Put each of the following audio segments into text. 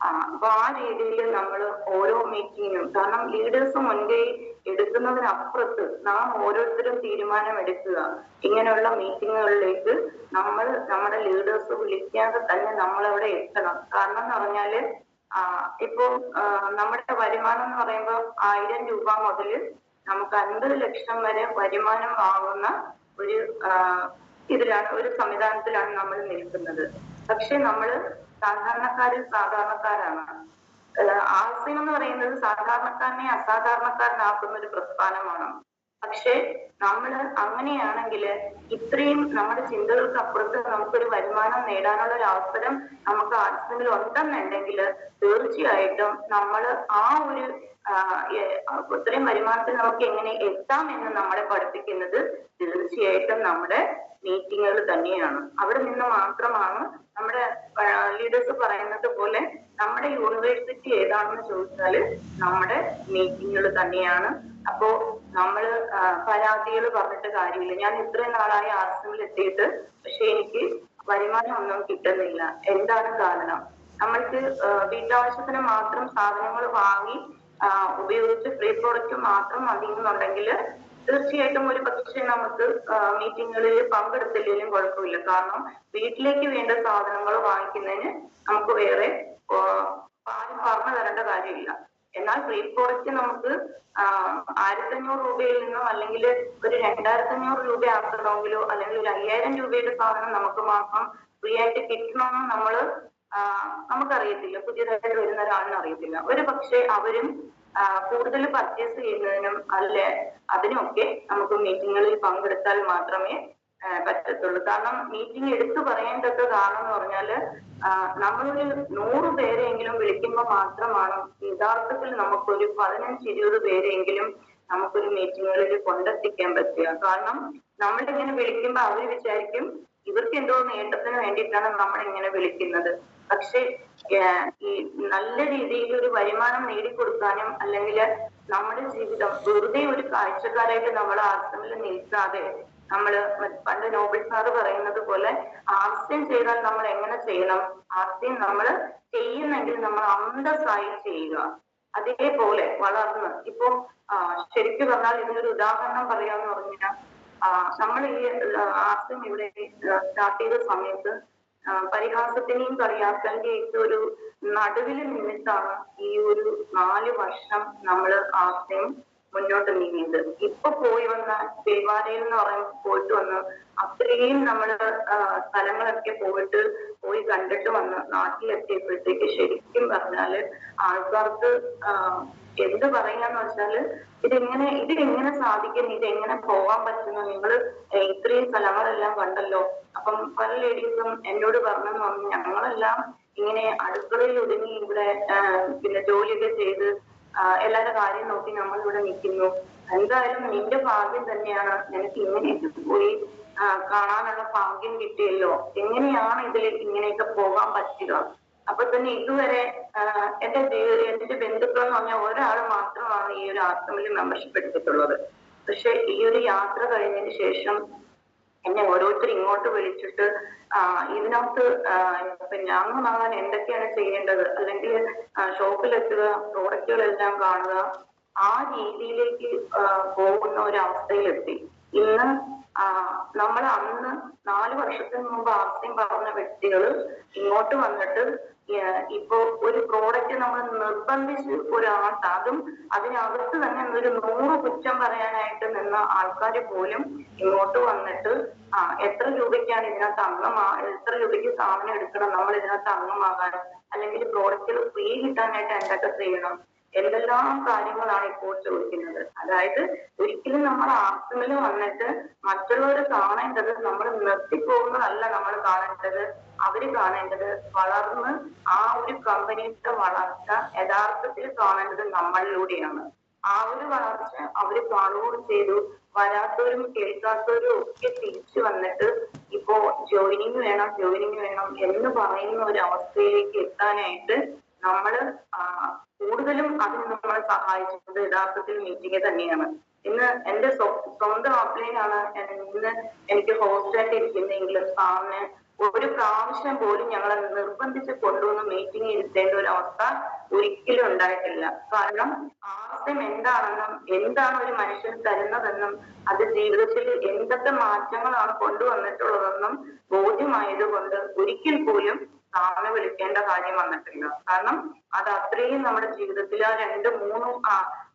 അപ്പൊ ആ രീതിയിൽ നമ്മൾ ഓരോ മീറ്റിങ്ങിനും, കാരണം ലീഡേഴ്സ് മുൻകൈ എടുക്കുന്നതിനപ്പുറത്ത് നാം ഓരോരുത്തരും തീരുമാനം എടുക്കുക. ഇങ്ങനെയുള്ള മീറ്റിങ്ങുകളിലേക്ക് നമ്മുടെ ലീഡേഴ്സ് വിളിക്കാതെ തന്നെ നമ്മളവിടെ എത്തണം. കാരണം എന്ന് പറഞ്ഞാല് ഇപ്പോ നമ്മുടെ വരുമാനം എന്ന് പറയുമ്പോൾ 1000 രൂപ മുതൽ നമുക്ക് 50 ലക്ഷം വരെ വരുമാനം വാങ്ങുന്ന ഒരു ഒരു സംവിധാനത്തിലാണ് നമ്മൾ നിൽക്കുന്നത്. പക്ഷെ നമ്മള് സാധാരണക്കാരാണ്. ആശയം എന്ന് പറയുന്നത് സാധാരണക്കാരനെ അസാധാരണക്കാരനാക്കുന്ന ഒരു പ്രസ്ഥാനമാണ്. പക്ഷെ നമ്മള് അങ്ങനെയാണെങ്കിൽ ഇത്രയും നമ്മുടെ ചിന്തകൾക്ക് അപ്പുറത്ത് നമുക്കൊരു വരുമാനം നേടാനുള്ള ഒരു അവസരം നമുക്ക് ആർക്കെങ്കിലും ഉണ്ടെന്നുണ്ടെങ്കിൽ തീർച്ചയായിട്ടും നമ്മൾ ആ ഒരു ഇത്രയും വരുമാനത്തിൽ നമുക്ക് എങ്ങനെ എത്താം എന്ന് നമ്മളെ പഠിപ്പിക്കുന്നത് തീർച്ചയായിട്ടും നമ്മുടെ മീറ്റിങ്ങുകൾ തന്നെയാണ്. അവിടെ നിന്ന് മാത്രമാണ് നമ്മുടെ ലീഡേഴ്സ് പറയുന്നത് പോലെ നമ്മുടെ യൂണിവേഴ്സിറ്റി ഏതാണെന്ന് ചോദിച്ചാല് നമ്മുടെ മീറ്റിങ്ങുകൾ തന്നെയാണ്. അപ്പോ നമ്മള് പരാതികൾ പറഞ്ഞിട്ട് കാര്യമില്ല. ഞാൻ ഇത്രയും നാളായി ആശ്രമിൽ എത്തിയിട്ട് പക്ഷെ എനിക്ക് വരുമാനം ഒന്നും കിട്ടുന്നില്ല. എന്താണ് കാരണം? നമ്മൾക്ക് വീട്ടാവശ്യത്തിന് മാത്രം സാധനങ്ങൾ വാങ്ങി ഉപയോഗിച്ച് ഫ്രീ പ്രോഡക്റ്റ് മാത്രം മതി എന്നുണ്ടെങ്കിൽ തീർച്ചയായിട്ടും ഒരു പക്ഷേ നമുക്ക് മീറ്റിങ്ങുകളിൽ പങ്കെടുത്തില്ലെങ്കിലും കുഴപ്പമില്ല. കാരണം വീട്ടിലേക്ക് വേണ്ട സാധനങ്ങൾ വാങ്ങിക്കുന്നതിന് നമുക്ക് വേറെ ആരും പറഞ്ഞു തരേണ്ട കാര്യമില്ല. എന്നാൽ ഫ്രീ പ്രോഡക്റ്റ് നമുക്ക് 1500 രൂപയിൽ നിന്നോ അല്ലെങ്കിൽ ഒരു 2500 രൂപ ആക്കണമെങ്കിലോ അല്ലെങ്കിൽ ഒരു 5000 രൂപയുടെ സാധനം നമുക്ക് മാസം ഫ്രീ ആയിട്ട് കിട്ടണമെന്ന് നമുക്കറിയത്തില്ല. പുതിയതായിട്ട് വരുന്ന ഒരാളിന് അറിയത്തില്ല. ഒരു പക്ഷെ അവരും കൂടുതൽ പർച്ചേസ് ചെയ്യുന്നതിനും അതിനൊക്കെ നമുക്ക് മീറ്റിങ്ങുകളിൽ പങ്കെടുത്താൽ മാത്രമേ പറ്റത്തുള്ളൂ. കാരണം മീറ്റിംഗ് എടുത്തു പറയേണ്ടത് കാരണം എന്ന് പറഞ്ഞാല് നമ്മളൊരു 100 പേരെങ്കിലും വിളിക്കുമ്പോൾ മാത്രമാണ് യഥാർത്ഥത്തിൽ നമുക്കൊരു 15-20 പേരെങ്കിലും നമുക്കൊരു മീറ്റിങ്ങുകളിൽ കൊണ്ടെത്തിക്കാൻ പറ്റുക. കാരണം നമ്മളിങ്ങനെ വിളിക്കുമ്പോൾ അവര് വിചാരിക്കും ഇവർക്ക് എന്തോ നേട്ടത്തിന് വേണ്ടിയിട്ടാണ് നമ്മളിങ്ങനെ വിളിക്കുന്നത്. പക്ഷെ ഈ നല്ല രീതിയിൽ ഒരു വരുമാനം നേടിക്കൊടുക്കാനും അല്ലെങ്കിൽ നമ്മുടെ ജീവിതം വെറുതെ ഒരു കാഴ്ചക്കാരായിട്ട് നമ്മൾ ആശ്രമിൽ നിൽക്കാതെ നമ്മള് പണ്ട് നോബൽ സാറ് പറയുന്നത് പോലെ ആർസ്യം ചെയ്താൽ നമ്മൾ എങ്ങനെ ചെയ്യണം? ആർസ്യം നമ്മൾ ചെയ്യുന്നെങ്കിൽ നമ്മൾ അന്തസ്സായി ചെയ്യുക. അതേപോലെ വളർന്ന് ഇപ്പൊ ശരിക്കും പറഞ്ഞാൽ ഇതിനൊരു ഉദാഹരണം പറയാന്ന് പറഞ്ഞാൽ നമ്മൾ ഈ ആർസ്യം ഇവിടെ സ്റ്റാർട്ട് ചെയ്ത സമയത്ത് പരിഹാസത്തിനെയും കളിയാക്കലിന്റെയും ഒരു നടുവിൽ നിന്നിട്ടാണ് ഈ ഒരു 4 വർഷം നമ്മൾ ആർസ്യം മുന്നോട്ട് നീങ്ങിയത്. ഇപ്പൊ പോയി വന്ന പെരുവാരയിൽ എന്ന് പറയുമ്പോൾ പോയിട്ട് വന്ന് അത്രയും നമ്മള് സ്ഥലങ്ങളൊക്കെ പോയി കണ്ടിട്ട് വന്ന് നാട്ടിലെത്തിയപ്പോഴത്തേക്ക് ശരിക്കും പറഞ്ഞാല് ആൾക്കാർക്ക് എന്ത് പറയാന്ന് വെച്ചാല് ഇതിനെങ്ങനെ സാധിക്കും, ഇതെങ്ങനെ പോകാൻ പറ്റുന്നു, നിങ്ങള് ഇത്രയും സ്ഥലങ്ങളെല്ലാം കണ്ടല്ലോ. അപ്പം പല ലേഡീസും എന്നോട് പറഞ്ഞെന്ന് പറഞ്ഞു ഞങ്ങളെല്ലാം ഇങ്ങനെ അടുക്കളയിൽ ഒതുങ്ങി ഇവിടെ പിന്നെ ജോലിയൊക്കെ ചെയ്ത് എല്ലാവരുടെ കാര്യം നോക്കി നമ്മൾ ഇവിടെ നിൽക്കുന്നു. എന്തായാലും നിന്റെ ഭാഗ്യം തന്നെയാണ്, നിനക്ക് ഇങ്ങനെയൊക്കെ പോയി കാണാനുള്ള ഭാഗ്യം കിട്ടിയല്ലോ. എങ്ങനെയാണ് ഇതിലേക്ക് ഇങ്ങനെയൊക്കെ പോകാൻ പറ്റുക? അപ്പൊ തന്നെ ഇതുവരെ എന്റെ ബന്ധുക്കൾ എന്ന് പറഞ്ഞാൽ ഒരാൾ മാത്രമാണ് ഈ ഒരു ആശ്രമിൽ മെമ്പർഷിപ്പ് എടുത്തിട്ടുള്ളത്. പക്ഷെ ഈ ഒരു യാത്ര കഴിഞ്ഞതിന് ശേഷം എന്നെ ഓരോരുത്തർ ഇങ്ങോട്ട് വിളിച്ചിട്ട് ഇതിനകത്ത് ഞാങ്ങാൻ എന്തൊക്കെയാണ് ചെയ്യേണ്ടത്, അല്ലെങ്കിൽ ഷോപ്പിലെത്തുക, പ്രോഡക്റ്റുകളെല്ലാം കാണുക, ആ രീതിയിലേക്ക് പോകുന്ന ഒരു അവസ്ഥയിലെത്തി. ഇന്ന് നമ്മൾ അന്ന് 4 വർഷത്തിന് മുമ്പ് ആദ്യം പറഞ്ഞ വ്യക്തികൾ ഇങ്ങോട്ട് വന്നിട്ട് ഇപ്പോ ഒരു പ്രോഡക്റ്റ് നമ്മൾ നിർബന്ധിച്ച് അതും അതിനകത്ത് തന്നെ ഒരു 100 കുറ്റം പറയാനായിട്ട് നിന്ന ആൾക്കാർ പോലും ഇങ്ങോട്ട് വന്നിട്ട് എത്ര രൂപയ്ക്കാണ് ഇതിനകത്ത് എത്ര രൂപയ്ക്ക് സാധനം എടുക്കണം, നമ്മൾ ഇതിനകത്ത് അംഗമാകാൻ, അല്ലെങ്കിൽ പ്രോഡക്റ്റുകൾ ഫ്രീ കിട്ടാനായിട്ട് എന്തൊക്കെ ചെയ്യണം, എന്തെല്ലാം കാര്യങ്ങളാണ് ഇപ്പോൾ ചോദിക്കുന്നത്. അതായത് ഒരിക്കലും നമ്മൾ ആശ്രമിൽ വന്നിട്ട് മറ്റുള്ളവർ കാണേണ്ടത് നമ്മൾ നിർത്തിപ്പോകുന്നതല്ല നമ്മൾ കാണേണ്ടത്. അവര് കാണേണ്ടത് വളർന്ന് ആ ഒരു കമ്പനിയുടെ വളർച്ച യഥാർത്ഥത്തിൽ കാണേണ്ടത് നമ്മളിലൂടെയാണ്. ആ ഒരു വളർച്ച അവര് കാണുകയും ചെയ്തു. വരാത്തവരും കേൾക്കാത്തവരും ഒക്കെ തിരിച്ചു വന്നിട്ട് ഇപ്പോ ജോയിനിങ് വേണം എന്ന് പറയുന്ന ഒരു അവസ്ഥയിലേക്ക് എത്താനായിട്ട് നമ്മള് കൂടുതലും അതിന് നമ്മളെ സഹായിച്ചത് യഥാർത്ഥത്തിൽ മീറ്റിംഗ് തന്നെയാണ്. ഇന്ന് എന്റെ സ്വന്തം ഓഫ്ലൈനാണ് ഇന്ന് എനിക്ക് ഹോസ്റ്റായിട്ട് ഇരിക്കുന്നെങ്കിലും സാറിന് ഒരു പ്രാവശ്യം പോലും ഞങ്ങളെ നിർബന്ധിച്ച് കൊണ്ടുവന്ന് മീറ്റിംഗ് ഇരുത്തേണ്ട ഒരു അവസ്ഥ ഒരിക്കലും ഉണ്ടായിട്ടില്ല. കാരണം ആശയം എന്താണെന്നും എന്താണ് ഒരു മനുഷ്യൻ തരുന്നതെന്നും അത് ജീവിതത്തിൽ എന്തൊക്കെ മാറ്റങ്ങളാണ് കൊണ്ടുവന്നിട്ടുള്ളതെന്നും ബോധ്യമായത് കൊണ്ട് ഒരിക്കൽ പോലും സാറിനെ വിളിക്കേണ്ട കാര്യം വന്നിട്ടില്ല. കാരണം അത് അത്രയും നമ്മുടെ ജീവിതത്തിൽ ആ രണ്ട് മൂന്നും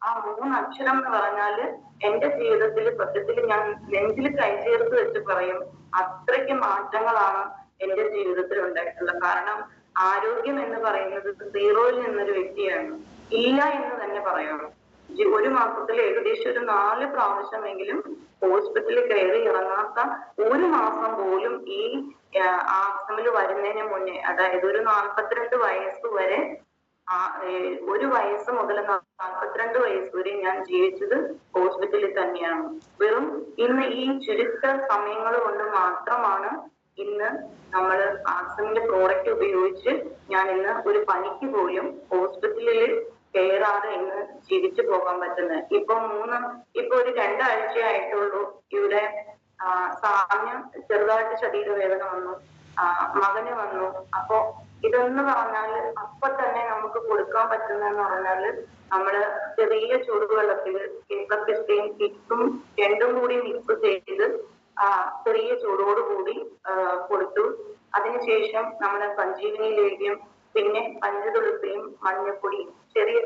ആ മൂന്ന് അക്ഷരം എന്ന് പറഞ്ഞാല് എന്റെ ജീവിതത്തിൽ സത്യത്തിൽ ഞാൻ നെഞ്ചിൽ കൈചേർത്ത് വെച്ച് പറയും, അത്രയ്ക്ക് മാറ്റങ്ങളാണ് എന്റെ ജീവിതത്തിൽ ഉണ്ടായിട്ടുള്ളത്. കാരണം ആരോഗ്യം എന്ന് പറയുന്നത് സീറോയിൽ നിന്നൊരു വ്യക്തിയാണ്, ഇല്ല എന്ന് തന്നെ പറയണം. ഒരു മാസത്തിൽ ഏകദേശം ഒരു 4 പ്രാവശ്യമെങ്കിലും ഹോസ്പിറ്റലിൽ കയറി ഇറങ്ങാത്ത ഒരു മാസം പോലും ഈ ആസ്തമിൽ വരുന്നതിന് മുന്നേ, അതായത് ഒരു 42 വയസ്സ് വരെ ഒരു വയസ്സ് മുതൽ 42 വയസ്സ് വരെ ഞാൻ ജീവിച്ചത് ഹോസ്പിറ്റലിൽ തന്നെയാണ്. വെറും ഇന്ന് ഈ ചുരുക്ക സമയങ്ങൾ കൊണ്ട് മാത്രമാണ് ഇന്ന് നമ്മൾ ആസ്തമിന്റെ പ്രോഡക്റ്റ് ഉപയോഗിച്ച് ഞാൻ ഇന്ന് ഒരു പനിക്ക് പോലും ഹോസ്പിറ്റലിൽ കയറാതെ ഇന്ന് ജീവിച്ചു പോകാൻ പറ്റുന്നത്. ഇപ്പൊ ഒരു 2 ആഴ്ചയായിട്ടുള്ളൂ ഇവിടെ സാറിന് ചെറുതായിട്ട് ശരീരവേദന വന്നു, മകന് വന്നു. അപ്പൊ ഇതെന്ന് പറഞ്ഞാല് അപ്പൊ തന്നെ നമുക്ക് കൊടുക്കാൻ പറ്റുന്നതെന്ന് പറഞ്ഞാല് നമ്മള് ചെറിയ ചൂടുവെള്ളത്തില് കേക്കപ്പിസ്റ്റയും കിറ്റും രണ്ടും കൂടി മിക്സ് ചെയ്ത് ചെറിയ ചൂടോടുകൂടി കൊടുത്തു. അതിനുശേഷം നമ്മുടെ സഞ്ജീവനി ലേഹ്യം, പിന്നെ പഞ്ചതുളസിയും മഞ്ഞപ്പൊടിയും ചെറിയ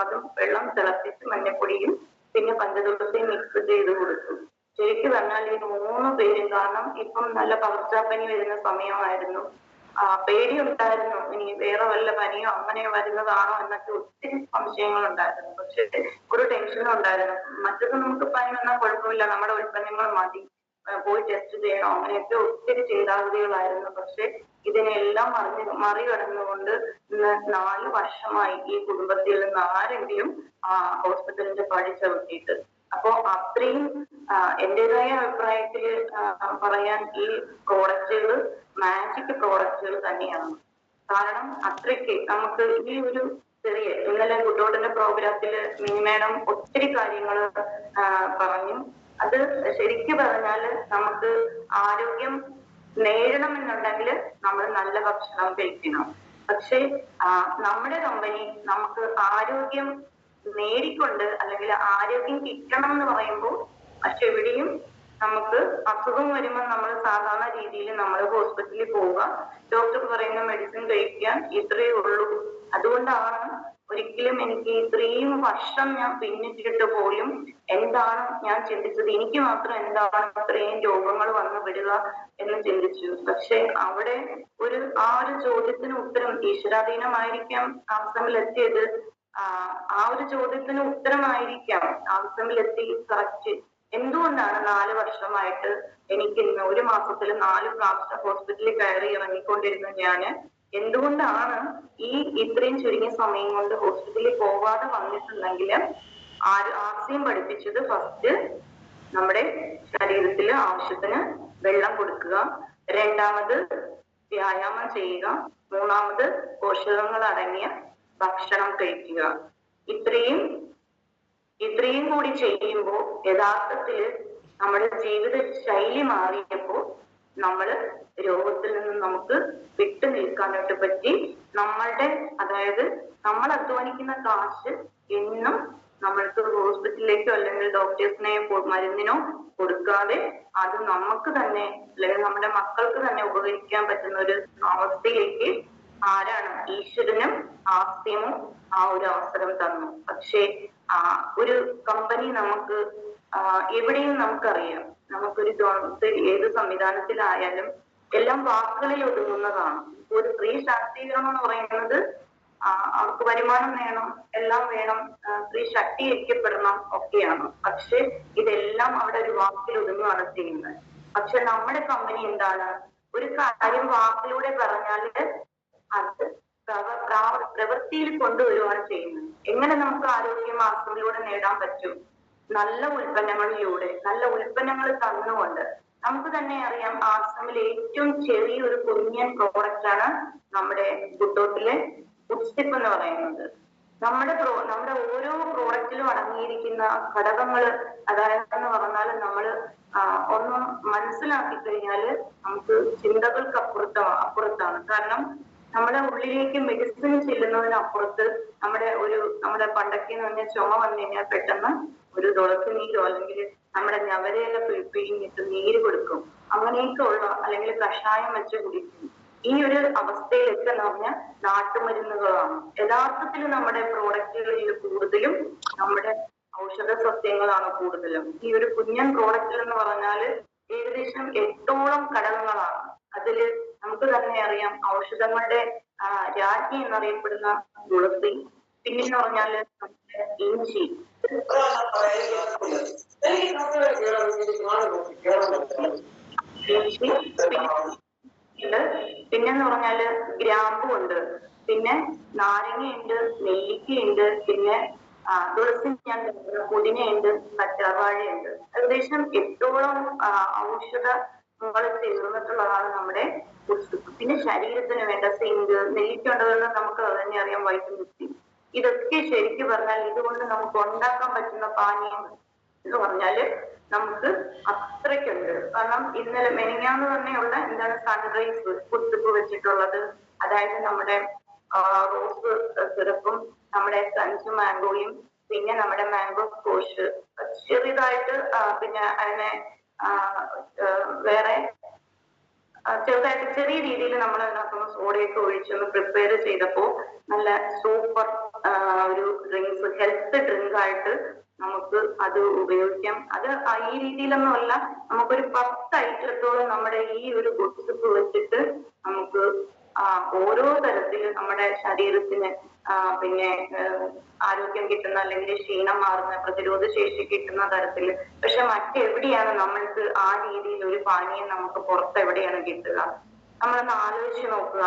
അതും വെള്ളം തിളപ്പിച്ച് മഞ്ഞപ്പൊടിയും പിന്നെ പഞ്ചതുളസിയും മിക്സ് ചെയ്ത് കൊടുത്തു. ശരിക്കും പറഞ്ഞാൽ ഈ 3 പേരും, കാരണം ഇപ്പം നല്ല പകർച്ചപ്പനി വരുന്ന സമയമായിരുന്നു, പേടിയുണ്ടായിരുന്നു ഇനി വേറെ വല്ല പനിയോ അങ്ങനെ വരുന്നതാണോ എന്നൊക്കെ ഒത്തിരി സംശയങ്ങൾ ഉണ്ടായിരുന്നു. പക്ഷെ ഒരു ടെൻഷനും ഉണ്ടായിരുന്നു. മറ്റത് നമുക്ക് പനി വന്നാൽ കുഴപ്പമില്ല, നമ്മുടെ ഉൽപ്പന്നങ്ങൾ മതി, പോയി ടെസ്റ്റ് ചെയ്യണോ, അങ്ങനെയൊക്കെ ഒത്തിരി ചിന്താഗതികളായിരുന്നു. പക്ഷെ ഇതിനെല്ലാം മറികടന്നുകൊണ്ട് ഇന്ന് 4 വർഷമായി ഈ കുടുംബത്തിൽ നിന്ന് ആരെങ്കിലും ഹോസ്പിറ്റലിന്റെ പടി ചവിട്ടിയിട്ട്. അപ്പോ അത്രയും എന്റേതായ അഭിപ്രായത്തിൽ പറയാൻ ഈ പ്രോഡക്റ്റുകൾ മാജിക് പ്രോഡക്റ്റുകൾ തന്നെയാണ്. കാരണം അത്രയ്ക്ക് നമുക്ക് ഈ ഒരു ചെറിയ ഇന്നലെ ഗുഡോട്ടിന്റെ പ്രോഗ്രാമിൽ മിനി മാഡം ഒത്തിരി കാര്യങ്ങൾ പറഞ്ഞു. അത് ശരിക്കും പറഞ്ഞാല് നമുക്ക് ആരോഗ്യം നേടണമെന്നുണ്ടെങ്കിൽ നമ്മൾ നല്ല ഭക്ഷണം കഴിക്കണം. പക്ഷെ നമ്മുടെ കമ്പനി നമുക്ക് ആരോഗ്യം നേടിക്കൊണ്ട് അല്ലെങ്കിൽ ആരോഗ്യം കിട്ടണം എന്ന് പറയുമ്പോൾ പക്ഷെ എവിടെയും നമുക്ക് അസുഖം വരുമ്പോൾ നമ്മൾ സാധാരണ രീതിയിൽ നമ്മൾ ഹോസ്പിറ്റലിൽ പോവുക, ഡോക്ടർ പറയുന്ന മെഡിസിൻ കഴിക്കാൻ ഇത്രയേ ഉള്ളൂ. അതുകൊണ്ടാണ് ഒരിക്കലും എനിക്ക് ഇത്രയും വർഷം ഞാൻ പിന്നിട്ടിട്ട് പോലും എന്താണ് ഞാൻ ചിന്തിച്ചത്, എനിക്ക് മാത്രം എന്താണ് ഇത്രയും രോഗങ്ങൾ വന്നു വിടുക എന്ന് ചിന്തിച്ചു. പക്ഷെ അവിടെ ഒരു ചോദ്യത്തിന് ഉത്തരം ഈശ്വരാധീനമായിരിക്കാം ആശ്രമിലെത്തിയത്. ഒരു ചോദ്യത്തിന് ഉത്തരമായിരിക്കാം ആശ്രമിലെത്തി കറക്റ്റ്. എന്തുകൊണ്ടാണ് 4 വർഷമായിട്ട് എനിക്ക് ഇന്ന് ഒരു മാസത്തിൽ 4 പ്രാവശ്യം ഹോസ്പിറ്റലിൽ കയറി ഇറങ്ങിക്കൊണ്ടിരുന്ന ഞാന് എന്തുകൊണ്ടാണ് ഇത്രയും ചുരുങ്ങിയ സമയം കൊണ്ട് ഹോസ്പിറ്റലിൽ പോവാതെ വന്നിട്ടുണ്ടെങ്കിൽ ആർസിയും പഠിപ്പിച്ചത് ഫസ്റ്റ് നമ്മുടെ ശരീരത്തിൽ ആവശ്യത്തിന് വെള്ളം കൊടുക്കുക, 2ാമത് വ്യായാമം ചെയ്യുക, 3ാമത് പോഷകങ്ങൾ അടങ്ങിയ ഭക്ഷണം കഴിക്കുക. ഇത്രയും കൂടി ചെയ്യുമ്പോൾ യഥാർത്ഥത്തില് നമ്മുടെ ജീവിത ശൈലി മാറിയപ്പോ നമ്മള് രോഗത്തിൽ നിന്ന് നമുക്ക് വിട്ടു നിൽക്കാനായിട്ട് പറ്റി. അതായത് നമ്മൾ അധ്വാനിക്കുന്ന കാശ് എന്നും നമ്മൾക്ക് ഹോസ്പിറ്റലിലേക്കോ അല്ലെങ്കിൽ ഡോക്ടേഴ്സിനെ മരുന്നിനോ കൊടുക്കാതെ അത് നമുക്ക് തന്നെ അല്ലെങ്കിൽ നമ്മുടെ മക്കൾക്ക് തന്നെ ഉപകരിക്കാൻ പറ്റുന്ന ഒരു അവസ്ഥയിലേക്ക് ഈശ്വരനും ആസ്തിയും ഒരു അവസരം തന്നു. പക്ഷേ ഒരു കമ്പനി നമുക്ക് എവിടെയും നമുക്കറിയാം, നമുക്കൊരു ഏത് സംവിധാനത്തിലായാലും എല്ലാം വാക്കുകളിൽ ഒതുങ്ങുന്നതാണ്. ഒരു സ്ത്രീ ശാക്തീകരണം എന്ന് പറയുന്നത് അവർക്ക് വരുമാനം വേണം, എല്ലാം വേണം, സ്ത്രീ ശാക്തീകരിക്കപ്പെടണം ഒക്കെയാണ്. പക്ഷെ ഇതെല്ലാം അവിടെ ഒരു വാക്കിൽ ഒതുങ്ങുകയാണ് ചെയ്യുന്നത്. പക്ഷെ നമ്മുടെ കമ്പനി എന്താണ്, ഒരു കാര്യം വാക്കിലൂടെ പറഞ്ഞാല് അത് പ്രവൃത്തിയിൽ കൊണ്ടുവരുവാണ് ചെയ്യുന്നത്. എങ്ങനെ നമുക്ക് ആരോഗ്യ മാർഗങ്ങളിലൂടെ നേടാൻ പറ്റും? നല്ല ഉൽപ്പന്നങ്ങളിലൂടെ, നല്ല ഉൽപ്പന്നങ്ങൾ തന്നുകൊണ്ട്. നമുക്ക് തന്നെ അറിയാം ആശ്രമിൽ ഏറ്റവും ചെറിയൊരു കുഞ്ഞൻ പ്രോഡക്റ്റ് ആണ് നമ്മുടെ ഗുഡോട്ടിലെ ഫുഡ്സ്റ്റിപ്പ് എന്ന് പറയുന്നത്. നമ്മുടെ ഓരോ പ്രോഡക്റ്റിലും അടങ്ങിയിരിക്കുന്ന ഘടകങ്ങൾ, അതായത് എന്ന് പറഞ്ഞാൽ നമ്മൾ ഒന്ന് മനസ്സിലാക്കി കഴിഞ്ഞാൽ നമുക്ക് ചിന്തകൾക്ക് അപ്പുറത്താണ്. കാരണം നമ്മുടെ ഉള്ളിലേക്ക് മെഡിസിൻ ചെല്ലുന്നതിനപ്പുറത്ത് നമ്മുടെ പണ്ടൊക്കെ എന്ന് പറഞ്ഞാൽ ചുമ വന്നു കഴിഞ്ഞാൽ പെട്ടെന്ന് ഒരു തുളസി നീരോ അല്ലെങ്കിൽ നമ്മുടെ ഞവരയില പിഴിഞ്ഞിട്ട് നീര് കൊടുക്കും, അങ്ങനെയൊക്കെ ഉള്ള അല്ലെങ്കിൽ കഷായം വെച്ച് കുടിക്കും. ഈ ഒരു അവസ്ഥയിലൊക്കെ എന്ന് പറഞ്ഞാൽ നാട്ടുമരുന്നുകളാണ്. യഥാർത്ഥത്തിൽ നമ്മുടെ പ്രോഡക്റ്റുകളിൽ കൂടുതലും നമ്മുടെ ഔഷധ സസ്യങ്ങളാണ് കൂടുതലും. ഈ ഒരു കുഞ്ഞൻ പ്രോഡക്റ്റിൽ എന്ന് പറഞ്ഞാല് ഏകദേശം 8ഓളം ഘടകങ്ങളാണ്. അതില് നമുക്ക് തന്നെ അറിയാം ഔഷധങ്ങളുടെ രാജ്ഞി എന്നറിയപ്പെടുന്ന തുളസി, പിന്നെന്ന് പറഞ്ഞാല് ഇഞ്ചി, പിന്നെന്ന് പറഞ്ഞാല് ഗ്രാമ്പു ഉണ്ട്, പിന്നെ നാരങ്ങയുണ്ട്, നെല്ലിക്കയുണ്ട്, പിന്നെ തുളസി, ഞാൻ പുതിനയുണ്ട്, കറ്റാർവാഴയുണ്ട്. ഏകദേശം 8ഓളം ഔഷധങ്ങൾ ചേർന്നിട്ടുള്ളതാണ് നമ്മുടെ കുടിസുപ്പ്. പിന്നെ ശരീരത്തിന് വേണ്ട സിങ്ക്, നെല്ലിക്ക ഉണ്ടതെന്ന് നമുക്ക് തന്നെ അറിയാം, വൈറ്റമിൻ സി. ഇതൊക്കെ ശരിക്കും പറഞ്ഞാൽ ഇതുകൊണ്ട് നമുക്ക് ഉണ്ടാക്കാൻ പറ്റുന്ന പാനീയം എന്ന് പറഞ്ഞാല് നമുക്ക് അത്രയ്ക്കുണ്ട്. കാരണം ഇന്നലെ മെനിഞ്ഞാന്ന് തന്നെയുള്ള എന്താണ് സൺറൈസ് കുടിസുപ്പ് വെച്ചിട്ടുള്ളത്, അതായത് നമ്മുടെ റോസ് സിറപ്പും നമ്മുടെ ക്രഞ്ച് മാംഗോയും പിന്നെ നമ്മുടെ മാംഗോ സ്കോഷ് ചെറുതായിട്ട് പിന്നെ അതിനെ വേറെ ചെറുതായിട്ട് ചെറിയ രീതിയിൽ നമ്മൾ അതിനകത്തൊന്ന് സോഡയൊക്കെ ഒഴിച്ചൊന്ന് പ്രിപ്പയർ ചെയ്തപ്പോ നല്ല സൂപ്പർ ഒരു ഡ്രിങ്ക്സ്, ഹെൽത്ത് ഡ്രിങ്ക് ആയിട്ട് നമുക്ക് അത് ഉപയോഗിക്കാം. അത് ഈ രീതിയിലൊന്നും അല്ല, നമുക്കൊരു 10 ഐറ്റത്തോളം നമ്മുടെ ഈ ഒരു കുടിസുപ്പ് വെച്ചിട്ട് നമുക്ക് ഓരോ തരത്തിൽ നമ്മുടെ ശരീരത്തിന് പിന്നെ ആരോഗ്യം കിട്ടുന്ന അല്ലെങ്കിൽ ക്ഷീണം മാറുന്ന, പ്രതിരോധ ശേഷി കിട്ടുന്ന തരത്തിൽ. പക്ഷെ മറ്റെവിടെയാണ് നമ്മൾക്ക് ആ രീതിയിൽ ഒരു പാനീയം നമുക്ക് പുറത്ത് എവിടെയാണ് കിട്ടുക? നമ്മളൊന്ന് ആലോചിച്ച് നോക്കുക.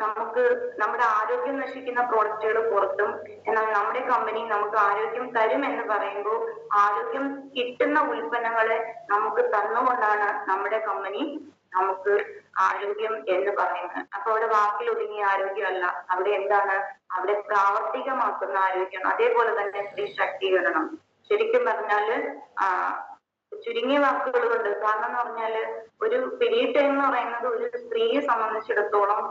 നമുക്ക് നമ്മുടെ ആരോഗ്യം നശിക്കുന്ന പ്രോഡക്റ്റുകൾ പുറത്തും, എന്നാൽ നമ്മുടെ കമ്പനി നമുക്ക് ആരോഗ്യം തരും എന്ന് പറയുമ്പോൾ ആരോഗ്യം കിട്ടുന്ന ഉൽപ്പന്നങ്ങളെ നമുക്ക് തന്നുകൊണ്ടാണ് നമ്മുടെ കമ്പനി നമുക്ക് ആരോഗ്യം എന്ന് പറയുന്നത്. അപ്പൊ അവിടെ വാക്കിൽ ഒതുങ്ങിയ ആരോഗ്യമല്ല, അവിടെ എന്താണ്, അവിടെ പ്രാവർത്തികമാക്കുന്ന ആരോഗ്യം. അതേപോലെ തന്നെ സ്ത്രീ ശാക്തീകരണം. ശരിക്കും പറഞ്ഞാല് ചുരുങ്ങിയ വാക്കുകൾ കൊണ്ട്, കാരണം എന്ന് പറഞ്ഞാല് ഒരു പീരീഡ് ടൈം എന്ന് പറയുന്നത് ഒരു സ്ത്രീയെ സംബന്ധിച്ചിടത്തോളം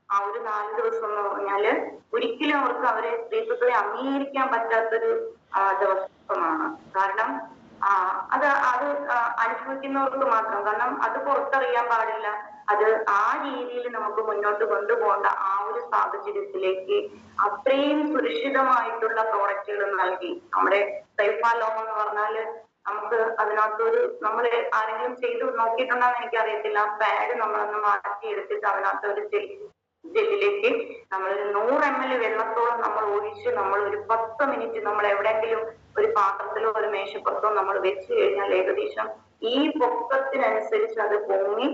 ആ ഒരു 4 ദിവസം എന്ന് പറഞ്ഞാല് ഒരിക്കലും അവർക്ക് അവരെ സ്ത്രീത്വത്തെ അംഗീകരിക്കാൻ പറ്റാത്തൊരു ദിവസമാണ്. കാരണം അത് അനുഭവിക്കുന്നവർക്ക് മാത്രം, കാരണം അത് പുറത്തറിയാൻ പാടില്ല. അത് ആ രീതിയിൽ നമുക്ക് മുന്നോട്ട് കൊണ്ടുപോകേണ്ട ആ ഒരു സാഹചര്യത്തിലേക്ക് അത്രയും സുരക്ഷിതമായിട്ടുള്ള പ്രോഡക്റ്റുകൾ നൽകി. നമ്മുടെ സൈഫാലോം എന്ന് പറഞ്ഞാല് നമുക്ക് അതിനകത്തൊരു, നമ്മൾ ആരെങ്കിലും ചെയ്ത് നോക്കിയിട്ടുണ്ടെന്ന് എനിക്കറിയത്തില്ല, പാഡ് നമ്മളൊന്ന് മാറ്റിയെടുത്തിട്ട് അതിനകത്ത് ഒരു ജെല്ലിലേക്ക് നമ്മൾ 100 ml വെള്ളത്തോളം നമ്മൾ ഒഴിച്ച് നമ്മൾ ഒരു 10 മിനിറ്റ് നമ്മൾ എവിടെയെങ്കിലും ഒരു പാത്രത്തിലോ ഒരു മേശപ്പുറത്തോ നമ്മൾ വെച്ച് കഴിഞ്ഞാൽ ഏകദേശം ഈ പൊക്കത്തിനനുസരിച്ച് അത് പൊങ്ങി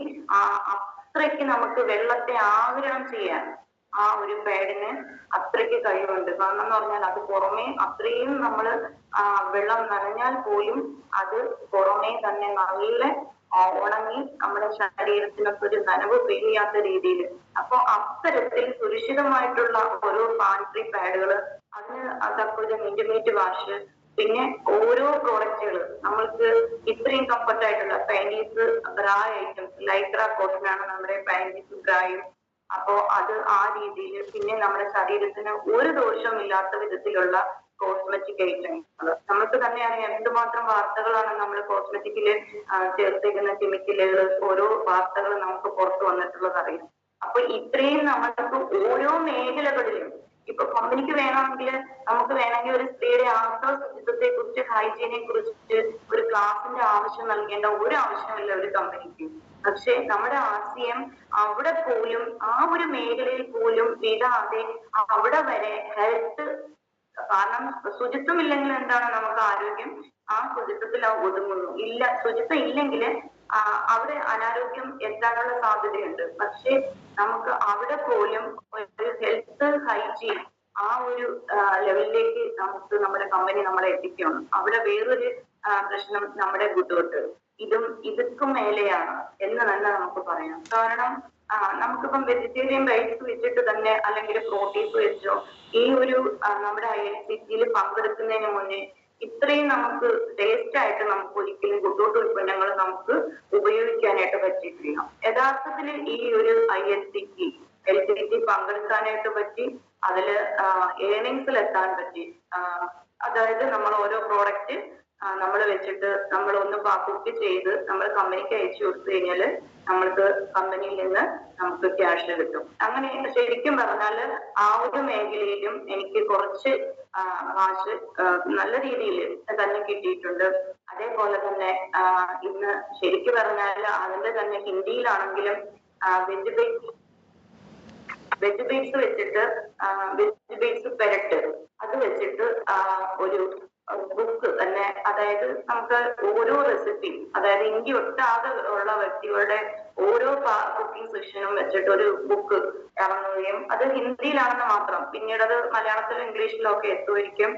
അത്രയ്ക്ക് നമുക്ക് വെള്ളത്തെ ആഗിരണം ചെയ്യാൻ ആ ഒരു പാഡിന് അത്രയ്ക്ക് കഴിവുണ്ട്. കാരണം എന്ന് പറഞ്ഞാൽ അത് പുറമേ അത്രയും നമ്മൾ വെള്ളം നനഞ്ഞാൽ പോലും അത് പുറമേ തന്നെ നല്ല ഉണങ്ങി നമ്മുടെ ശരീരത്തിനൊക്കെ ഒരു നനവ് പെയ്യാത്ത രീതിയിൽ. അപ്പൊ അത്തരത്തിൽ സുരക്ഷിതമായിട്ടുള്ള ഓരോ സാനിറ്ററി പാഡുകൾ, അതിന് അതൊക്കെ ഒരു ഇന്റിമേറ്റ് വാഷ്, പിന്നെ ഓരോ പ്രോഡക്റ്റുകൾ നമ്മൾക്ക് ഇത്രയും കംഫർട്ട് ആയിട്ടുള്ള പാൻറ്റീസ്, ബ്രാ ഐറ്റംസ്, ലൈക്ര കോട്ടൺ ആണ് നമ്മുടെ പാൻറ്റീസ് ബ്രായും. അപ്പോ അത് ആ രീതിയിൽ, പിന്നെ നമ്മുടെ ശരീരത്തിന് ഒരു ദോഷവും ഇല്ലാത്ത വിധത്തിലുള്ള കോസ്മെറ്റിക് ഐറ്റങ്ങൾ. നമുക്ക് തന്നെ അറിയാം എന്തുമാത്രം വാർത്തകളാണ് നമ്മൾ കോസ്മെറ്റിക്കില് ചേർത്തിരിക്കുന്ന കെമിക്കലുകൾ, ഓരോ വാർത്തകൾ നമുക്ക് പുറത്തു വന്നിട്ടുള്ളത് അറിയാം. അപ്പൊ ഇത്രയും നമ്മൾക്ക് ഓരോ മേഖലകളിലും, ഇപ്പൊ കമ്പനിക്ക് വേണമെങ്കിൽ നമുക്ക് വേണമെങ്കിൽ ഒരു സ്ത്രീയുടെ ആർത്തവ ശുചിത്വത്തെ കുറിച്ച്, ഹൈജീനെ കുറിച്ച് ഒരു ക്ലാസിന്റെ ആവശ്യം നൽകേണ്ട ഒരു ആവശ്യമില്ല ഒരു കമ്പനിക്ക്. പക്ഷെ നമ്മുടെ ആശയം അവിടെ പോലും ആ ഒരു മേഖലയിൽ പോലും വിടാതെ അവിടെ വരെ ഹെൽത്ത്, കാരണം ശുചിത്വം ഇല്ലെങ്കിൽ എന്താണ് നമുക്ക് ആരോഗ്യം, ആ ശുചിത്വത്തിൽ ഒതുങ്ങുന്നു. ഇല്ല, ശുചിത്വം ഇല്ലെങ്കിൽ അവിടെ അനാരോഗ്യം എത്താനുള്ള സാധ്യതയുണ്ട്. പക്ഷെ നമുക്ക് അവിടെ പോലും ഒരു ഹെൽത്ത് ഹൈജീൻ ആ ഒരു ലെവലിലേക്ക് നമുക്ക് നമ്മുടെ കമ്പനി നമ്മളെ എത്തിക്കണം. അവിടെ വേറൊരു പ്രശ്നം നമ്മുടെ ബുദ്ധിമുട്ട് ഇതൊക്കെ മേലെയാണ് എന്ന് തന്നെ നമുക്ക് പറയാം. കാരണം നമുക്കിപ്പം വെജിറ്റേറിയൻ റൈസ് വെച്ചിട്ട് തന്നെ, അല്ലെങ്കിൽ പ്രോട്ടീൻസ് വെച്ചോ, ഈ ഒരു നമ്മുടെ ILCT പങ്കെടുക്കുന്നതിന് മുന്നേ ഇത്രയും നമുക്ക് ടേസ്റ്റ് ആയിട്ട് നമുക്ക് ഒരിക്കലും കുട്ടൂട്ട് ഉൽപ്പന്നങ്ങൾ നമുക്ക് ഉപയോഗിക്കാനായിട്ട് പറ്റിയിട്ടില്ല. യഥാർത്ഥത്തിൽ ഈ ഒരു LTT പങ്കെടുക്കാനായിട്ട് പറ്റി, അതില് ഏർണിങ്സിൽ എത്താൻ പറ്റി. അതായത് നമ്മൾ ഓരോ പ്രോഡക്റ്റ് നമ്മൾ വെച്ചിട്ട് നമ്മൾ ഒന്ന് കുക്ക് ചെയ്ത് നമ്മൾ കമ്പനിക്ക് അയച്ചു കൊടുത്തു കഴിഞ്ഞാൽ നമ്മൾക്ക് കമ്പനിയിൽ നിന്ന് നമുക്ക് ക്യാഷ് കിട്ടും. അങ്ങനെ ശരിക്കും പറഞ്ഞാല് ആ ഒരു മേഖലയിലും എനിക്ക് കുറച്ച് കാശ് നല്ല രീതിയിൽ തന്നെ കിട്ടിയിട്ടുണ്ട്. അതേപോലെ തന്നെ ഇന്ന് ശരിക്കും പറഞ്ഞാൽ അതിന്റെ തന്നെ ഹിന്ദിയിലാണെങ്കിലും വെജ് ബീറ്റ്സ് വെച്ചിട്ട് വെജ് ബീറ്റ്സ് പെരട്ട് അത് വെച്ചിട്ട് ഒരു ബുക്ക് തന്നെ, അതായത് നമുക്ക് ഓരോ റെസിപ്പി, അതായത് ഇന്ത്യ ഒട്ടാകെ ഉള്ള വ്യക്തികളുടെ ഓരോ കുക്കിംഗ് സെക്ഷനും വെച്ചിട്ട് ഒരു ബുക്ക് ഇറങ്ങുകയും അത് ഹിന്ദിയിലാണെന്ന് മാത്രം, പിന്നീട് അത് മലയാളത്തിലും ഇംഗ്ലീഷിലും ഒക്കെ എത്തുമായിരിക്കും.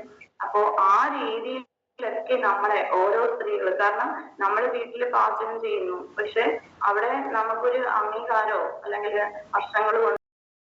അപ്പോ ആ രീതിയിലൊക്കെ നമ്മളെ ഓരോ സ്ത്രീകൾ, കാരണം നമ്മൾ വീട്ടിൽ പാചകം ചെയ്യുന്നു, പക്ഷെ അവിടെ നമുക്കൊരു അംഗീകാരമോ അല്ലെങ്കിൽ വർഷങ്ങൾ